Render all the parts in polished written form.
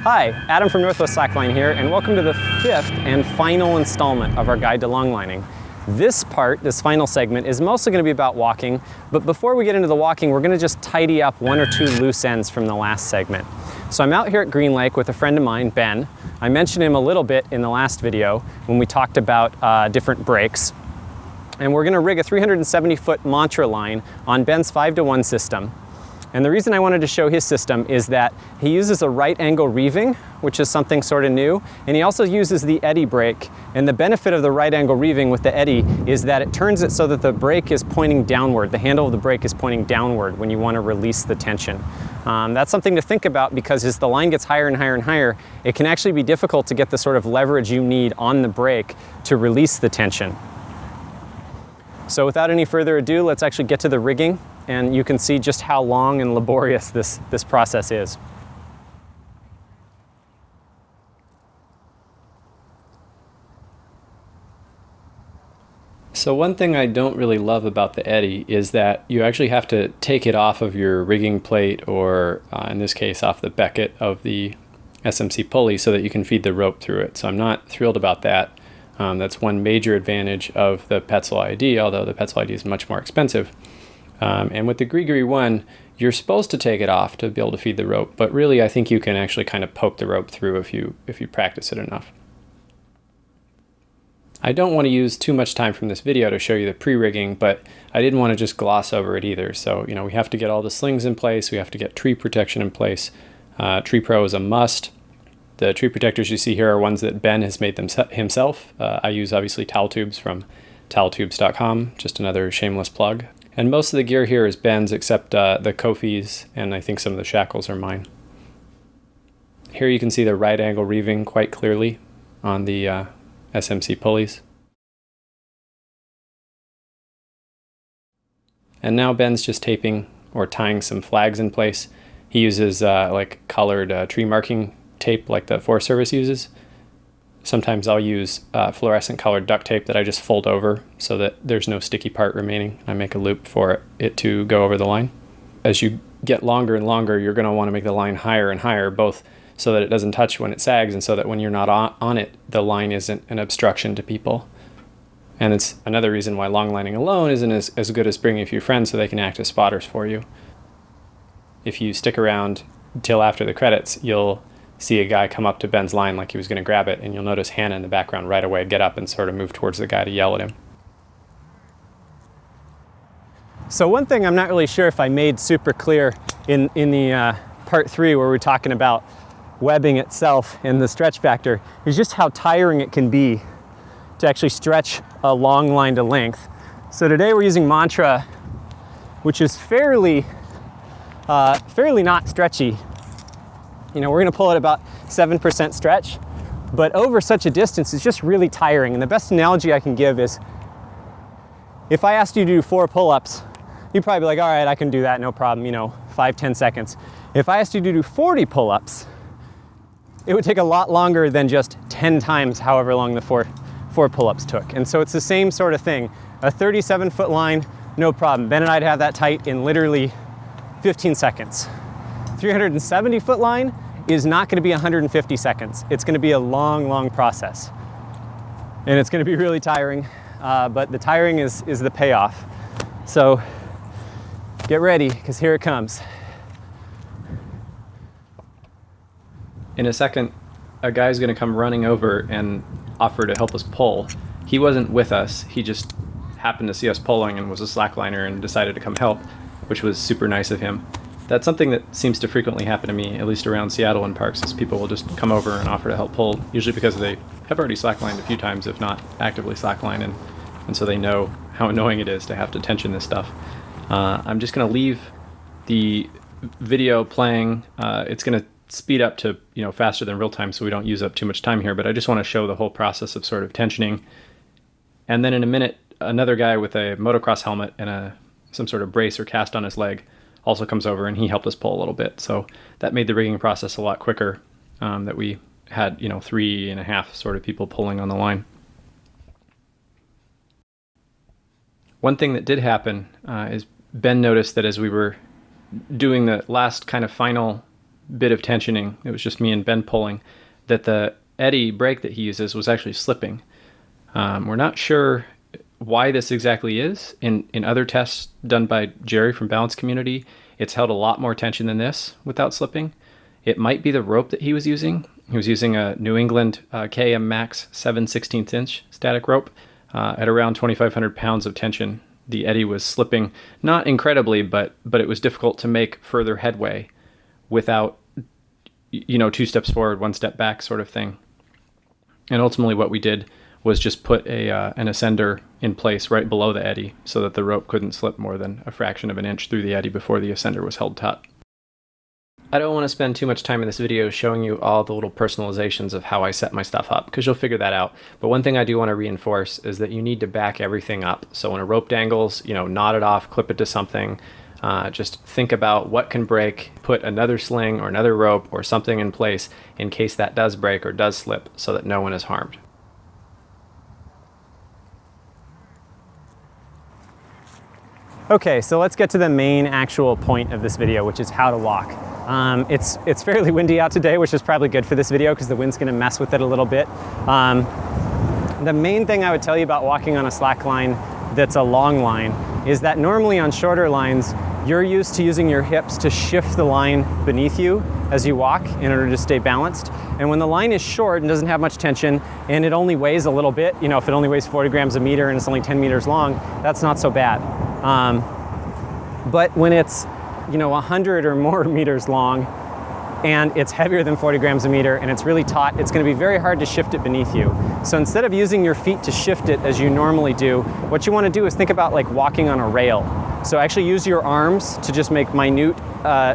Hi, Adam from NWslackline here, and welcome to the fifth and final installment of our guide to longlining. This part, this final segment, is mostly going to be about walking, but before we get into the walking, we're going to just tidy up one or two loose ends from the last segment. So I'm out here at Green Lake with a friend of mine, Ben. I mentioned him a little bit in the last video when we talked about different breaks. And we're going to rig a 370-foot mantra line on Ben's 5-to-1 system. And the reason I wanted to show his system is that he uses a right angle reeving, which is something sort of new, and he also uses the eddy brake. And the benefit of the right angle reeving with the eddy is that it turns it so that the brake is pointing downward. The handle of the brake is pointing downward when you want to release the tension. That's something to think about because as the line gets higher and higher and higher, it can actually be difficult to get the sort of leverage you need on the brake to release the tension. So without any further ado, let's actually get to the rigging, and you can see just how long and laborious this process is. So one thing I don't really love about the eddy is that you actually have to take it off of your rigging plate, or in this case off the becket of the SMC pulley, so that you can feed the rope through it. So I'm not thrilled about that. That's one major advantage of the Petzl ID, although the Petzl ID is much more expensive. And with the Grigri one, you're supposed to take it off to be able to feed the rope, but really I think you can actually kind of poke the rope through if you practice it enough. I don't want to use too much time from this video to show you the pre-rigging, but I didn't want to just gloss over it either. So, you know, we have to get all the slings in place, we have to get tree protection in place. Tree Pro is a must. The tree protectors you see here are ones that Ben has made himself. I use obviously towel tubes from toweltubes.com, just another shameless plug. And most of the gear here is Ben's except the Kofi's, and I think some of the shackles are mine. Here you can see the right angle reeving quite clearly on the SMC pulleys. And now Ben's just taping or tying some flags in place. He uses like colored tree marking tape like the Forest Service uses. Sometimes I'll use fluorescent colored duct tape that I just fold over so that there's no sticky part remaining. I make a loop for it to go over the line. As you get longer and longer, you're going to want to make the line higher and higher, both so that it doesn't touch when it sags and so that when you're not on it, the line isn't an obstruction to people. And it's another reason why longlining alone isn't as good as bringing a few friends so they can act as spotters for you. If you stick around till after the credits, you'll see a guy come up to Ben's line like he was going to grab it, and you'll notice Hannah in the background right away get up and sort of move towards the guy to yell at him. So one thing I'm not really sure if I made super clear in the part 3 where we're talking about webbing itself and the stretch factor is just how tiring it can be to actually stretch a long line to length. So today we're using Mantra, which is fairly not stretchy. You know, we're going to pull at about 7% stretch, but over such a distance, it's just really tiring. And the best analogy I can give is, if I asked you to do 4 pull-ups, you'd probably be like, all right, I can do that, no problem, you know, 5-10 seconds. If I asked you to do 40 pull-ups, it would take a lot longer than just 10 times however long the four pull-ups took. And so it's the same sort of thing. A 37-foot line, no problem. Ben and I'd have that tight in literally 15 seconds. 370-foot line is not going to be 150 seconds. It's going to be a long, long process. And it's going to be really tiring, but the tiring is the payoff. So get ready, because here it comes. In a second, a guy's going to come running over and offer to help us pull. He wasn't with us. He just happened to see us pulling and was a slackliner and decided to come help, which was super nice of him. That's something that seems to frequently happen to me, at least around Seattle and parks, is people will just come over and offer to help pull, usually because they have already slacklined a few times, if not actively slackline, and so they know how annoying it is to have to tension this stuff. I'm just going to leave the video playing. It's going to speed up to faster than real time so we don't use up too much time here, but I just want to show the whole process of sort of tensioning. And then in a minute, another guy with a motocross helmet and some sort of brace or cast on his leg also comes over, and he helped us pull a little bit. So that made the rigging process a lot quicker, that we had 3.5 sort of people pulling on the line. One thing that did happen is Ben noticed that as we were doing the last kind of final bit of tensioning, it was just me and Ben pulling, that the eddy brake that he uses was actually slipping. We're not sure why this exactly is. In other tests done by Jerry from Balance Community, it's held a lot more tension than this without slipping. It might be the rope that he was using. He was using a New England KM Max 7/16 inch static rope at around 2,500 pounds of tension. The eddy was slipping, not incredibly, but it was difficult to make further headway without, 2 steps forward, 1 step back sort of thing. And ultimately what we did was just put an ascender in place right below the eddy so that the rope couldn't slip more than a fraction of an inch through the eddy before the ascender was held taut. I don't want to spend too much time in this video showing you all the little personalizations of how I set my stuff up, because you'll figure that out. But one thing I do want to reinforce is that you need to back everything up. So when a rope dangles, knot it off, clip it to something. Just think about what can break, put another sling or another rope or something in place in case that does break or does slip so that no one is harmed. Okay, so let's get to the main actual point of this video, which is how to walk. It's fairly windy out today, which is probably good for this video because the wind's gonna mess with it a little bit. The main thing I would tell you about walking on a slack line that's a long line is that normally on shorter lines, you're used to using your hips to shift the line beneath you as you walk in order to stay balanced. And when the line is short and doesn't have much tension and it only weighs a little bit, if it only weighs 40 grams a meter and it's only 10 meters long, that's not so bad. But when it's 100 or more meters long and it's heavier than 40 grams a meter and it's really taut, it's going to be very hard to shift it beneath you. So instead of using your feet to shift it as you normally do, what you want to do is think about like walking on a rail. So actually use your arms to just make minute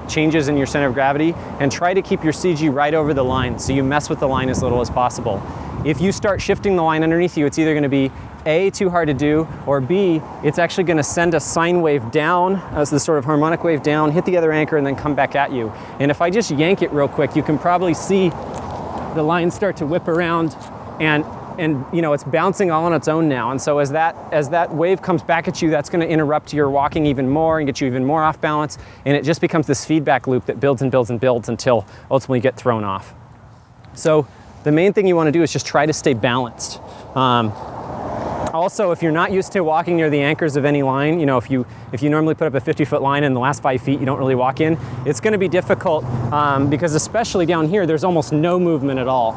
changes in your center of gravity and try to keep your CG right over the line so you mess with the line as little as possible. If you start shifting the line underneath you, it's either going to be A, too hard to do, or B, it's actually going to send a sine wave down, as the sort of harmonic wave down, hit the other anchor, and then come back at you. And if I just yank it real quick, you can probably see the line start to whip around, and it's bouncing all on its own now. And so as that wave comes back at you, that's going to interrupt your walking even more and get you even more off balance, and it just becomes this feedback loop that builds and builds and builds until ultimately you get thrown off. So the main thing you want to do is just try to stay balanced. Also, if you're not used to walking near the anchors of any line, if you normally put up a 50-foot line and the last 5 feet you don't really walk in, it's going to be difficult because especially down here, there's almost no movement at all.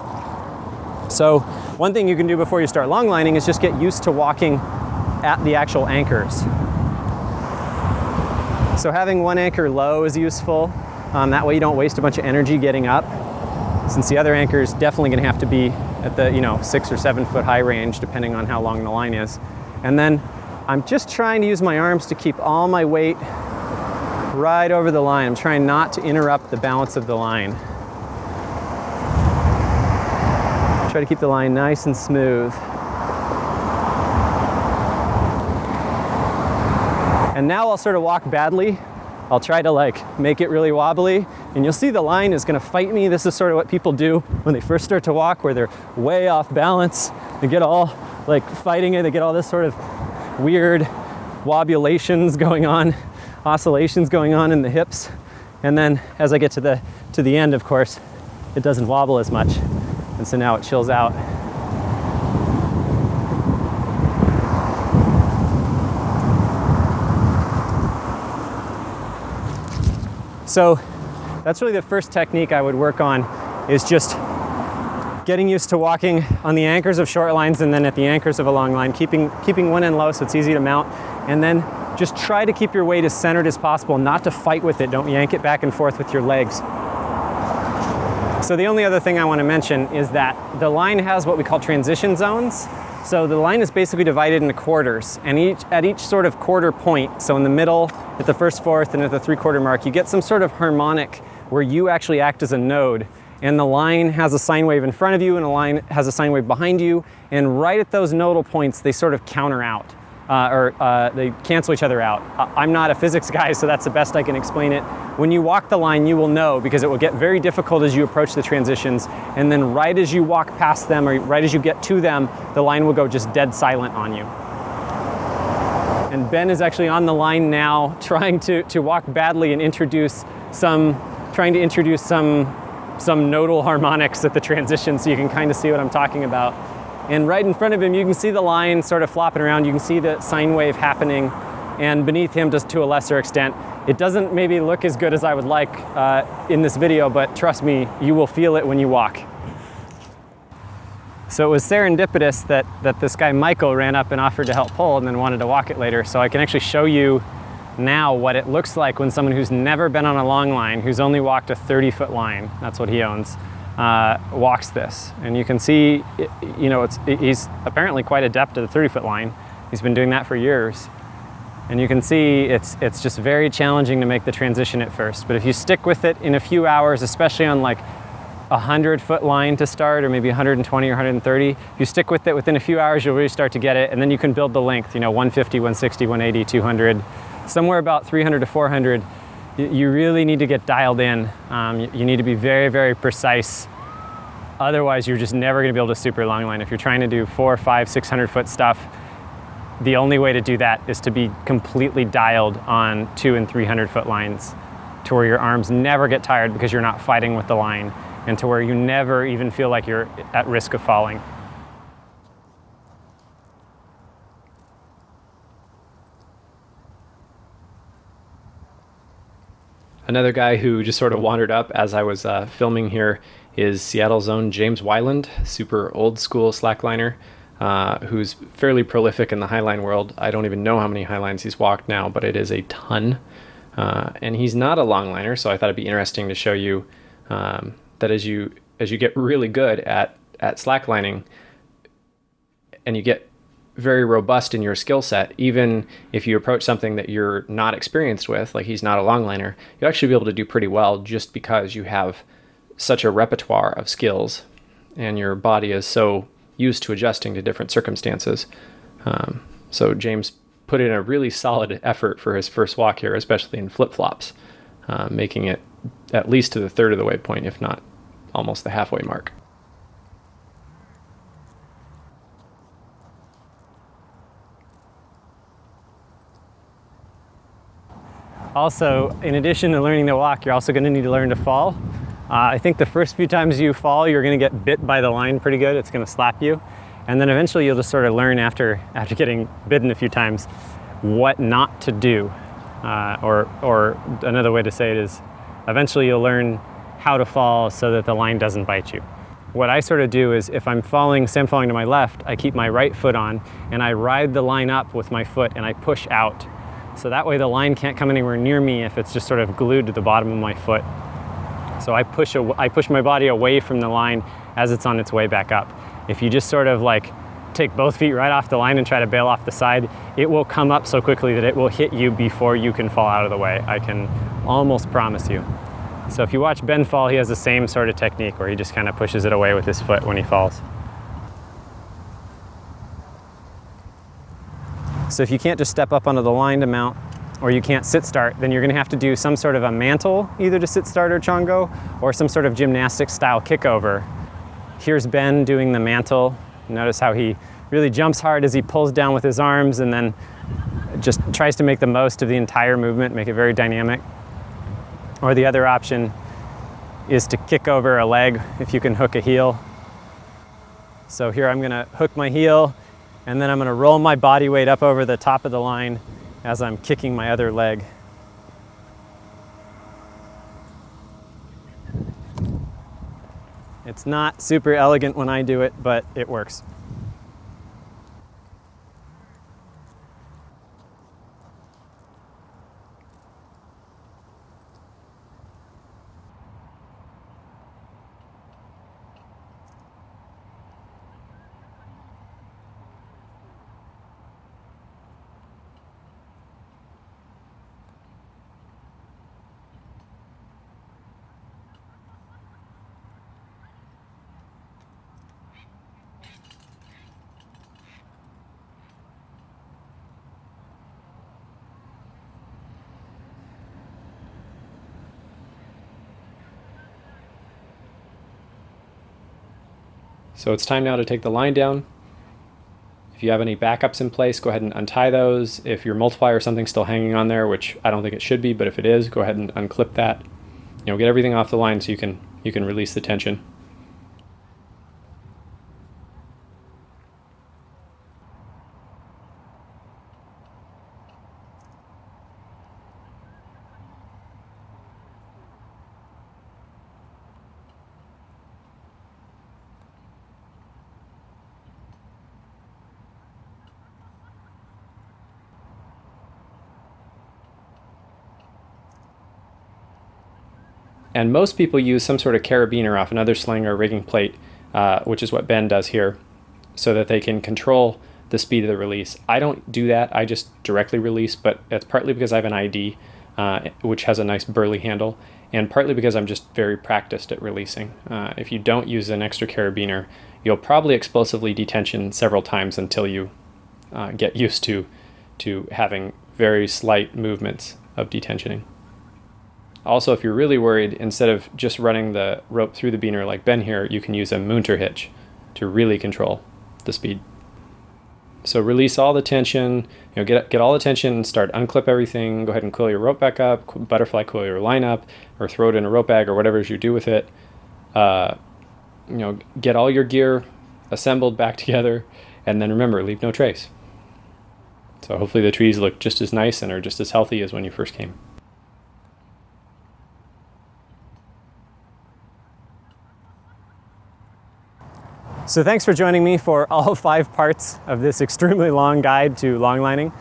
So one thing you can do before you start longlining is just get used to walking at the actual anchors. So having one anchor low is useful. That way you don't waste a bunch of energy getting up, since the other anchor is definitely going to have to be at the 6 or 7 foot high range, depending on how long the line is. And then I'm just trying to use my arms to keep all my weight right over the line. I'm trying not to interrupt the balance of the line. Try to keep the line nice and smooth. And now I'll sort of walk badly. I'll try to make it really wobbly, and you'll see the line is going to fight me. This is sort of what people do when they first start to walk, where they're way off balance. They get all fighting it. They get all this sort of weird wobulations going on, oscillations going on in the hips. And then as I get to the end, of course, it doesn't wobble as much. And so now it chills out. So that's really the first technique I would work on, is just getting used to walking on the anchors of short lines and then at the anchors of a long line, keeping one end low so it's easy to mount, and then just try to keep your weight as centered as possible, not to fight with it. Don't yank it back and forth with your legs. So the only other thing I want to mention is that the line has what we call transition zones. So the line is basically divided into quarters, and at each sort of quarter point, so in the middle, at the first fourth, and at the 3/4 mark, you get some sort of harmonic where you actually act as a node, and the line has a sine wave in front of you and a line has a sine wave behind you, and right at those nodal points, they sort of counter out, they cancel each other out. I'm not a physics guy, so that's the best I can explain it. When you walk the line, you will know, because it will get very difficult as you approach the transitions, and then right as you walk past them, or right as you get to them, the line will go just dead silent on you. And Ben is actually on the line now, trying to walk badly and introduce some trying to introduce some nodal harmonics at the transition so you can kind of see what I'm talking about. And right in front of him, you can see the line sort of flopping around. You can see the sine wave happening. And beneath him, just to a lesser extent. It doesn't maybe look as good as I would like in this video, but trust me, you will feel it when you walk. So it was serendipitous that this guy Michael ran up and offered to help pull and then wanted to walk it later. So I can actually show you now what it looks like when someone who's never been on a long line, who's only walked a 30-foot line, that's what he owns, walks this. And you can see, he's apparently quite adept at the 30-foot line. He's been doing that for years. And you can see it's just very challenging to make the transition at first. But if you stick with it in a few hours, especially on like a 100-foot line to start, or maybe 120 or 130, if you stick with it within a few hours, you'll really start to get it. And then you can build the length, 150, 160, 180, 200, somewhere about 300 to 400. You really need to get dialed in. You need to be very, very precise. Otherwise, you're just never going to be able to super long line. If you're trying to do 400, 500, 600-foot stuff, the only way to do that is to be completely dialed on 200 and 300-foot lines, to where your arms never get tired because you're not fighting with the line, and to where you never even feel like you're at risk of falling. Another guy who just sort of wandered up as I was filming here is Seattle's own James Weiland, super old school slackliner. Who's fairly prolific in the highline world. I don't even know how many highlines he's walked now, but it is a ton. And he's not a longliner, so I thought it'd be interesting to show you that as you get really good at slacklining, and you get very robust in your skill set, even if you approach something that you're not experienced with, like he's not a longliner, you'll actually be able to do pretty well just because you have such a repertoire of skills and your body is so used to adjusting to different circumstances. So James put in a really solid effort for his first walk here, especially in flip-flops, making it at least to the third of the way point, if not almost the halfway mark. Also, in addition to learning to walk, you're also going to need to learn to fall. I think the first few times you fall, you're going to get bit by the line pretty good. It's going to slap you. And then eventually you'll just sort of learn after getting bitten a few times what not to do. Or another way to say it is, eventually you'll learn how to fall so that the line doesn't bite you. What I sort of do is, if I'm falling, say I'm falling to my left, I keep my right foot on and I ride the line up with my foot and I push out. So that way the line can't come anywhere near me if it's just sort of glued to the bottom of my foot. So I push my body away from the line as it's on its way back up. If you just sort of like take both feet right off the line and try to bail off the side, it will come up so quickly that it will hit you before you can fall out of the way. I can almost promise you. So if you watch Ben fall, he has the same sort of technique where he just kind of pushes it away with his foot when he falls. So if you can't just step up onto the line to mount, or you can't sit start, then you're going to have to do some sort of a mantle, either to sit start or chongo, or some sort of gymnastic style kickover. Here's Ben doing the mantle. Notice how he really jumps hard as he pulls down with his arms and then just tries to make the most of the entire movement, make it very dynamic. Or the other option is to kick over a leg if you can hook a heel. So here I'm going to hook my heel, and then I'm going to roll my body weight up over the top of the line as I'm kicking my other leg. It's not super elegant when I do it, but it works. So it's time now to take the line down. If you have any backups in place, go ahead and untie those. If your multiplier or something's still hanging on there, which I don't think it should be, but if it is, go ahead and unclip that. get everything off the line so you can release the tension. And most people use some sort of carabiner off another sling or rigging plate, which is what Ben does here, so that they can control the speed of the release. I don't do that. I just directly release, but it's partly because I have an ID, which has a nice burly handle, and partly because I'm just very practiced at releasing. If you don't use an extra carabiner, you'll probably explosively detension several times until you get used to having very slight movements of detensioning. Also, if you're really worried, instead of just running the rope through the beaner like Ben here, you can use a Munter hitch to really control the speed. So release all the tension, get all the tension and start unclip everything. Go ahead and coil your rope back up, butterfly coil your line up, or throw it in a rope bag or whatever you do with it. Get all your gear assembled back together, and then remember, leave no trace. So hopefully the trees look just as nice and are just as healthy as when you first came. So thanks for joining me for all 5 parts of this extremely long guide to longlining.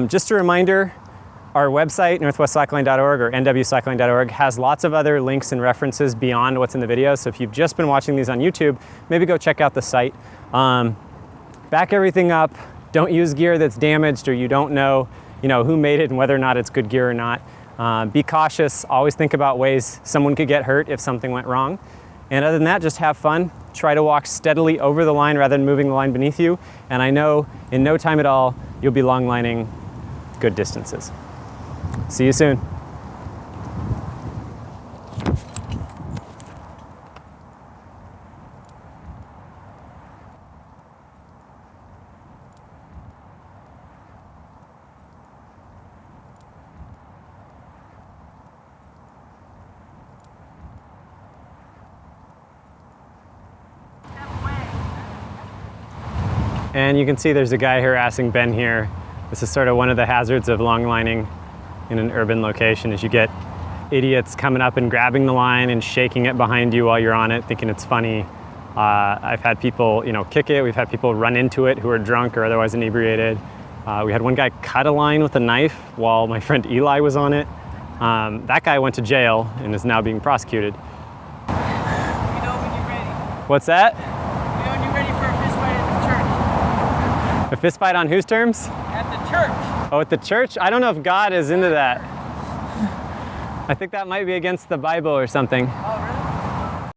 Just a reminder, our website, NWslackline.org or NWslackline.org, has lots of other links and references beyond what's in the video. So if you've just been watching these on YouTube, maybe go check out the site. Back everything up. Don't use gear that's damaged or you don't know, who made it and whether or not it's good gear or not. Be cautious. Always think about ways someone could get hurt if something went wrong. And other than that, just have fun. Try to walk steadily over the line rather than moving the line beneath you. And I know in no time at all, you'll be longlining good distances. See you soon. And you can see there's a guy harassing Ben here. This is sort of one of the hazards of longlining in an urban location, is you get idiots coming up and grabbing the line and shaking it behind you while you're on it, thinking it's funny. I've had people, kick it. We've had people run into it who are drunk or otherwise inebriated. We had one guy cut a line with a knife while my friend Eli was on it. That guy went to jail and is now being prosecuted. Let me know when you're ready. What's that? Let me know when you're ready for a fist fight at the church. A fist fight on whose terms? At the church. Oh, at the church? I don't know if God is into that. I think that might be against the Bible or something. Oh,